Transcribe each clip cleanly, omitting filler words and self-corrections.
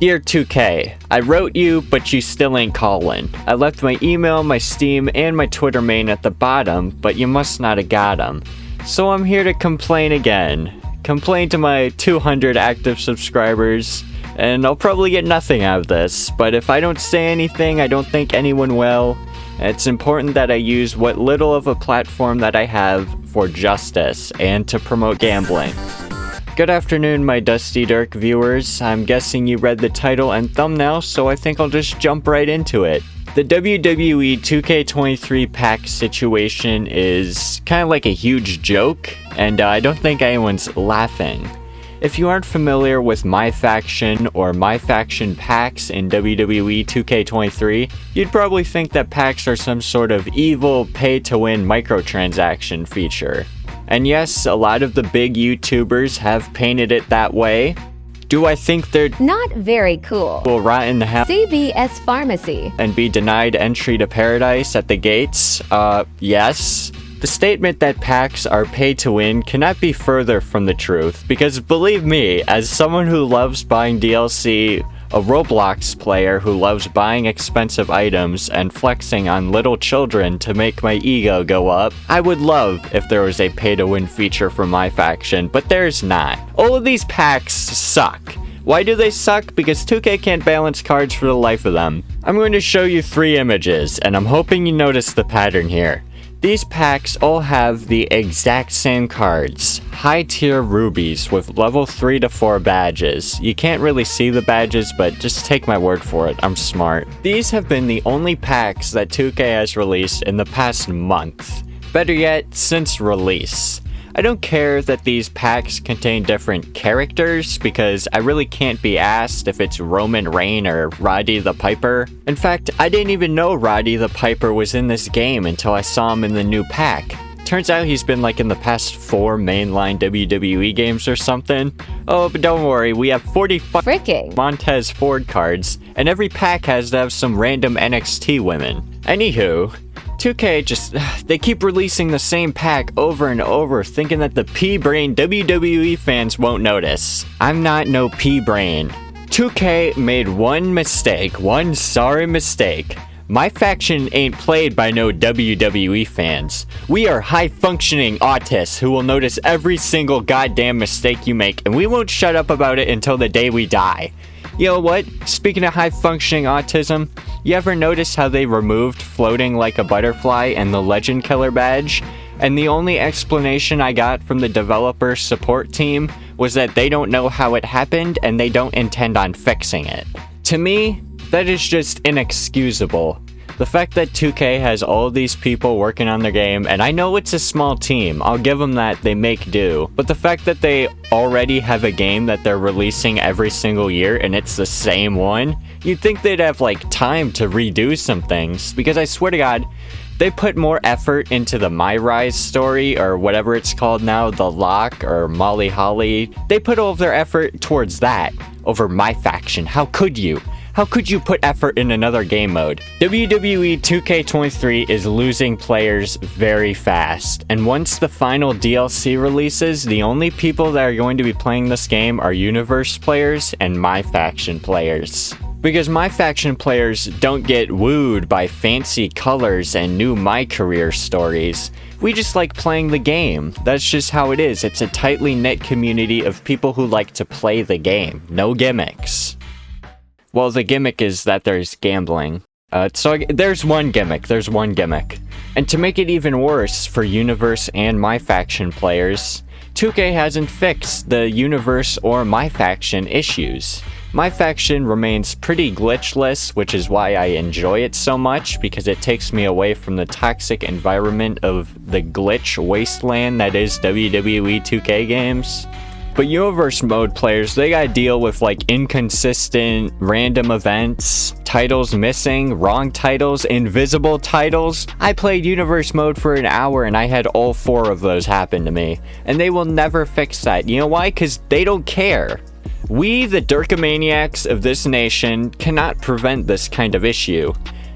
Dear 2K, I wrote you, but you still ain't callin'. I left my email, my Steam, and my Twitter main at the bottom, but you must not have got 'em. So I'm here to complain again. Complain to my 200 active subscribers, and I'll probably get nothing out of this, but if I don't say anything, I don't think anyone will. It's important that I use what little of a platform that I have for justice and to promote gambling. Good afternoon, my DustyDirk viewers. I'm guessing you read the title and thumbnail, so I think I'll just jump right into it. The WWE 2k23 pack situation is kind of like a huge joke, and I don't think anyone's laughing. If you aren't familiar with My Faction or My Faction packs in WWE 2k23, you'd probably think that packs are some sort of evil pay-to-win microtransaction feature. And yes, a lot of the big YouTubers have painted it that way. Do I think they're not very cool? Will rot in the hell CVS Pharmacy and be denied entry to paradise at the gates? Yes. The statement that packs are pay to win cannot be further from the truth, because believe me, as someone who loves buying DLC, a Roblox player who loves buying expensive items and flexing on little children to make my ego go up, I would love if there was a pay-to-win feature for My Faction, but there's not. All of these packs suck. Why do they suck? Because 2K can't balance cards for the life of them. I'm going to show you 3 images, and I'm hoping you notice the pattern here. These packs all have the exact same cards, high tier rubies with level 3 to 4 badges. You can't really see the badges, but just take my word for it, I'm smart. These have been the only packs that 2K has released in the past month. Better yet, since release. I don't care that these packs contain different characters, because I really can't be asked if it's Roman Reigns or Roddy the Piper. In fact, I didn't even know Roddy the Piper was in this game until I saw him in the new pack. Turns out he's been like in the past 4 mainline WWE games or something. Oh, but don't worry, we have 40 freaking Montez Ford cards, and every pack has to have some random NXT women. Anywho, 2K they keep releasing the same pack over and over, thinking that the P-Brain WWE fans won't notice. I'm not no P-Brain. 2K made one mistake, one sorry mistake. My Faction ain't played by no WWE fans. We are high-functioning autists who will notice every single goddamn mistake you make, and we won't shut up about it until the day we die. You know what? Speaking of high-functioning autism, you ever notice how they removed floating like a butterfly and the Legend Killer badge? And the only explanation I got from the developer support team was that they don't know how it happened and they don't intend on fixing it. To me, that is just inexcusable. The fact that 2K has all of these people working on their game, and I know it's a small team, I'll give them that, they make do, but the fact that they already have a game that they're releasing every single year and it's the same one, you'd think they'd have like time to redo some things, because I swear to God, they put more effort into the My Rise story, or whatever it's called now, The Lock, or Molly Holly. They put all of their effort towards that, over My Faction. How could you? How could you put effort in another game mode? WWE 2K23 is losing players very fast, and once the final DLC releases, the only people that are going to be playing this game are Universe players and My Faction players. Because My Faction players don't get wooed by fancy colors and new My Career stories. We just like playing the game. That's just how it is. It's a tightly knit community of people who like to play the game. No gimmicks. Well, the gimmick is that there's gambling. There's one gimmick. And to make it even worse for Universe and My Faction players, 2K hasn't fixed the Universe or My Faction issues. My Faction remains pretty glitchless, which is why I enjoy it so much, because it takes me away from the toxic environment of the glitch wasteland that is WWE 2K games. But Universe mode players, they gotta deal with like inconsistent random events, titles missing, wrong titles, invisible titles. I played Universe mode for an hour and I had all 4 of those happen to me. And they will never fix that. You know why? Because they don't care. We, the Dirkamaniacs of this nation, cannot prevent this kind of issue.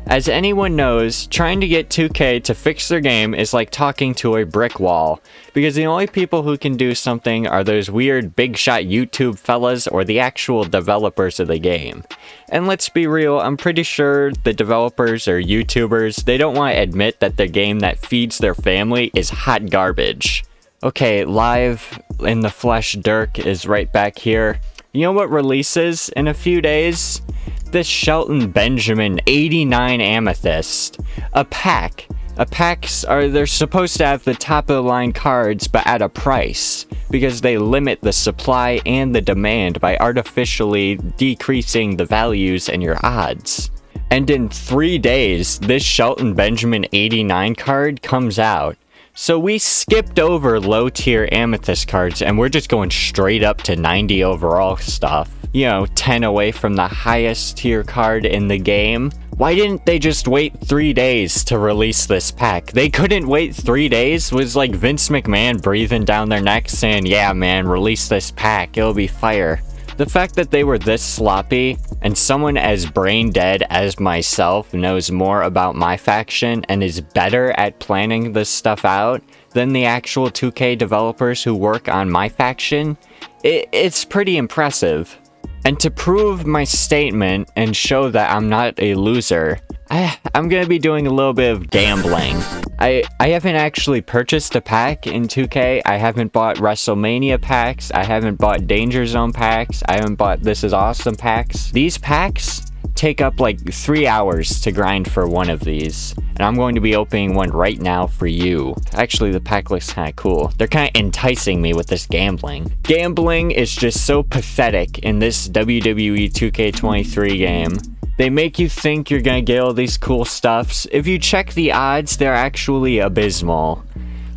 As anyone knows, trying to get 2K to fix their game is like talking to a brick wall, because the only people who can do something are those weird big shot YouTube fellas or the actual developers of the game. And let's be real, I'm pretty sure the developers or YouTubers, they don't want to admit that the game that feeds their family is hot garbage. Okay, live in the flesh, Dirk is right back here. You know what releases in a few days? This Shelton Benjamin 89 Amethyst. A pack. Packs they're supposed to have the top of the line cards, but at a price, because they limit the supply and the demand by artificially decreasing the values and your odds. And in 3 days, this Shelton Benjamin 89 card comes out. So we skipped over low tier Amethyst cards and we're just going straight up to 90 overall stuff. You know, 10 away from the highest tier card in the game. Why didn't they just wait 3 days to release this pack? They couldn't wait 3 days? Was like Vince McMahon breathing down their necks saying, yeah man, release this pack, it'll be fire. The fact that they were this sloppy, and someone as brain dead as myself knows more about my faction and is better at planning this stuff out than the actual 2K developers who work on my faction, it's pretty impressive. And to prove my statement and show that I'm not a loser, I'm gonna be doing a little bit of gambling. I haven't actually purchased a pack in 2K. I haven't bought WrestleMania packs. I haven't bought Danger Zone packs. I haven't bought This Is Awesome packs. These packs take up like 3 hours to grind for one of these. And I'm going to be opening one right now for you. Actually, the pack looks kind of cool. They're kind of enticing me with this gambling. Gambling is just so pathetic in this WWE 2K23 game. They make you think you're gonna get all these cool stuffs. If you check the odds, they're actually abysmal.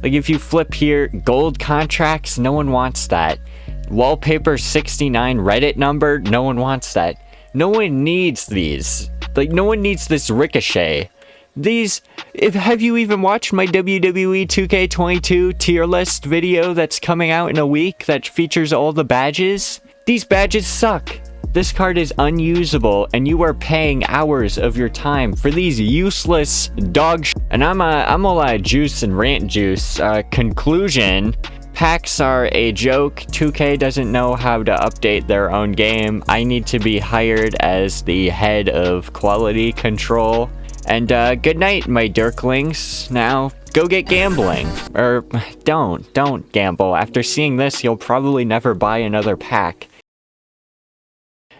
Like if you flip here, gold contracts, no one wants that. Wallpaper 69 Reddit number, no one wants that. No one needs these. Like no one needs this Ricochet. Have you even watched my WWE 2K22 tier list video that's coming out in a week that features all the badges? These badges suck. This card is unusable, and you are paying hours of your time for these useless dog sh**. And I'm a juice and rant juice. Conclusion, packs are a joke. 2K doesn't know how to update their own game. I need to be hired as the head of quality control. And good night, my Dirklings. Now, go get gambling. Or don't gamble. After seeing this, you'll probably never buy another pack.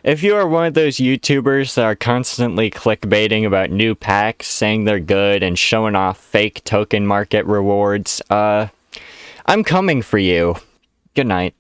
If you are one of those YouTubers that are constantly clickbaiting about new packs, saying they're good and showing off fake token market rewards, I'm coming for you. Good night.